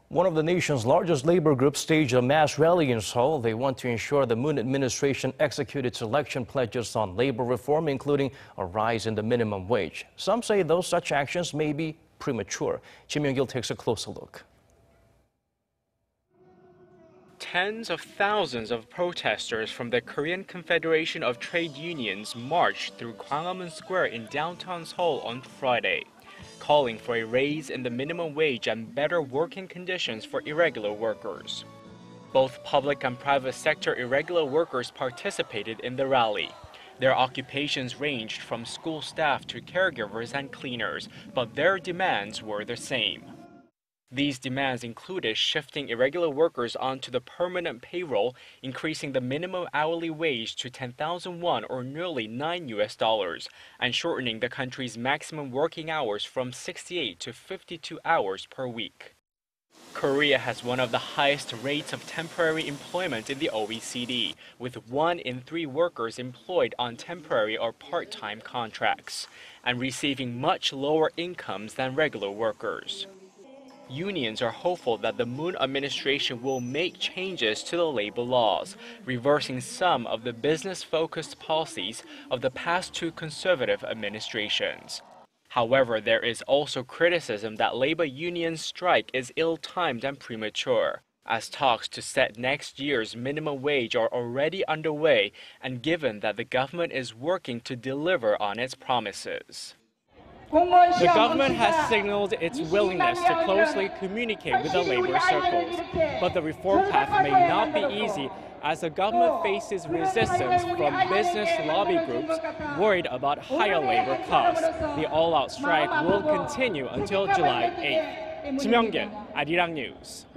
One of the nation's largest labor groups staged a mass rally in Seoul. They want to ensure the Moon administration execute its election pledges on labor reform, including a rise in the minimum wage. Some say those such actions may be premature. Myung-kil takes a closer look. Tens of thousands of protesters from the Korean Confederation of Trade Unions marched through Gwanghwamun Square in downtown Seoul on Friday, calling for a raise in the minimum wage and better working conditions for irregular workers. Both public and private sector irregular workers participated in the rally. Their occupations ranged from school staff to caregivers and cleaners, but their demands were the same. These demands included shifting irregular workers onto the permanent payroll, increasing the minimum hourly wage to 10,000 won or nearly $9, and shortening the country's maximum working hours from 68 to 52 hours per week. Korea has one of the highest rates of temporary employment in the OECD, with 1 in 3 workers employed on temporary or part-time contracts, and receiving much lower incomes than regular workers. Unions are hopeful that the Moon administration will make changes to the labor laws, reversing some of the business-focused policies of the past 2 conservative administrations. However, there is also criticism that labor unions' strike is ill-timed and premature, as talks to set next year's minimum wage are already underway, and given that the government is working to deliver on its promises. The government has signaled its willingness to closely communicate with the labor circles, but the reform path may not be easy as the government faces resistance from business lobby groups worried about higher labor costs. The all-out strike will continue until July 8th. Myung-kil, Arirang News.